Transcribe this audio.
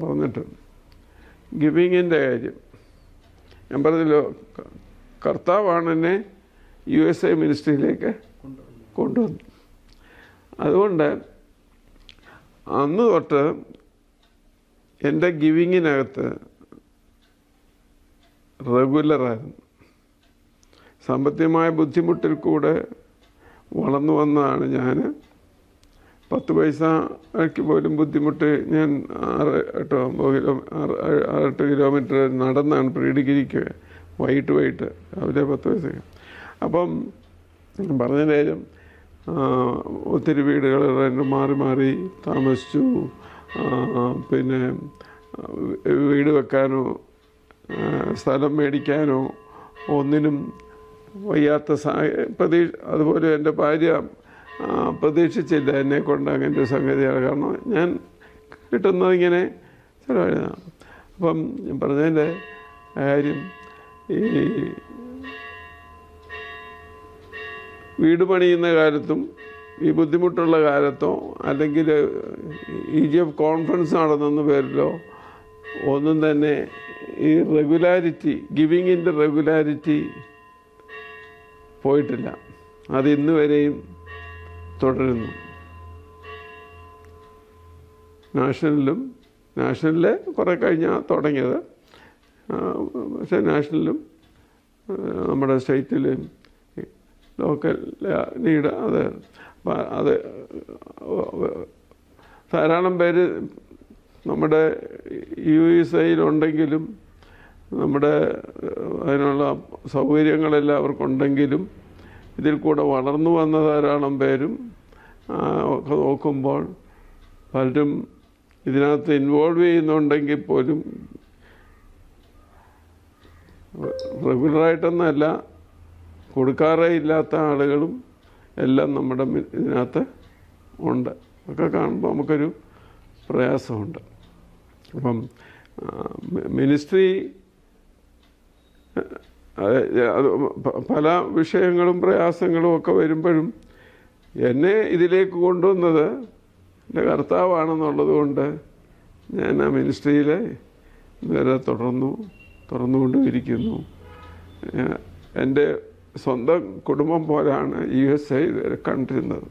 പറഞ്ഞിട്ടുണ്ട്. ഗിവിങ്ങിൻ്റെ കാര്യം ഞാൻ പറഞ്ഞല്ലോ, കർത്താവാണ് എന്നെ USA മിനിസ്ട്രിയിലേക്ക് കൊണ്ടുവന്നു. അതുകൊണ്ട് അന്ന് തൊട്ട് എൻ്റെ ഗിവിങ്ങിനകത്ത് റെഗുലറായിരുന്നു. സാമ്പത്തികമായ ബുദ്ധിമുട്ടിൽ കൂടെ വളർന്നു വന്നതാണ് ഞാൻ. 10 പൈസയ്ക്ക് പോലും ബുദ്ധിമുട്ട് ഞാൻ 6-8 കിലോമീറ്റർ നടന്നാണ് പ്രീ ഡിഗ്രിക്ക് വൈകിട്ട് രാവിലെ 10 പൈസയ്ക്ക്. അപ്പം പറഞ്ഞതിൻ്റെ കാര്യം, ഒത്തിരി വീടുകൾ മാറി മാറി താമസിച്ചു. പിന്നെ വീട് വെക്കാനോ സ്ഥലം മേടിക്കാനോ ഒന്നിനും വയ്യാത്ത അതുപോലെ എൻ്റെ ഭാര്യ പ്രതീക്ഷിച്ചില്ല എന്നെ കൊണ്ട് അങ്ങനെ ഒരു സംഗതിയാണ്. കാരണം ഞാൻ കിട്ടുന്നത് ഇങ്ങനെ ചിലവഴിതാണ്. അപ്പം ഞാൻ പറഞ്ഞതിൻ്റെ കാര്യം, ഈ വീട് പണിയുന്ന കാലത്തും ഈ ബുദ്ധിമുട്ടുള്ള കാലത്തോ അല്ലെങ്കിൽ EGF കോൺഫറൻസ് നടന്നെന്ന പേരിലോ ഒന്നും തന്നെ ഈ റെഗുലാരിറ്റി, ഗിവിങ്ങിൻ്റെ റെഗുലാരിറ്റി പോയിട്ടില്ല. അത് ഇന്ന് വരെയും തുടരുന്നു. നാഷണലിൽ കുറേ കഴിഞ്ഞാൽ തുടങ്ങിയത്, പക്ഷേ നാഷണലിലും നമ്മുടെ സ്റ്റേറ്റിലും ലോക്കൽ നീഡ് അത് ധാരാളം പേര് നമ്മുടെ USA-യിലുണ്ടെങ്കിലും നമ്മുടെ അതിനുള്ള സൗകര്യങ്ങളെല്ലാം അവർക്കുണ്ടെങ്കിലും ഇതിൽ കൂടെ വളർന്നു വന്ന ധാരാളം പേരും ഒക്കെ നോക്കുമ്പോൾ പലരും ഇതിനകത്ത് ഇൻവോൾവ് ചെയ്യുന്നുണ്ടെങ്കിൽ പോലും റെഗുലറായിട്ടൊന്നുമല്ല, കൊടുക്കാറേ ഇല്ലാത്ത ആളുകളും എല്ലാം നമ്മുടെ ഇതിനകത്ത് ഉണ്ട്. ഒക്കെ കാണുമ്പോൾ നമുക്കൊരു പ്രയാസമുണ്ട്. അപ്പം മിനിസ്ട്രി അത് പല വിഷയങ്ങളും പ്രയാസങ്ങളും ഒക്കെ വരുമ്പോഴും എന്നെ ഇതിലേക്ക് കൊണ്ടുവന്നത് എൻ്റെ കർത്താവാണെന്നുള്ളത് കൊണ്ട് ഞാൻ ആ മിനിസ്ട്രിയിൽ ഇതുവരെ തുറന്നുകൊണ്ടിരിക്കുന്നു. എൻ്റെ സ്വന്തം കുടുംബം പോലെയാണ് USA ഇതുവരെ കണ്ടിരുന്നത്.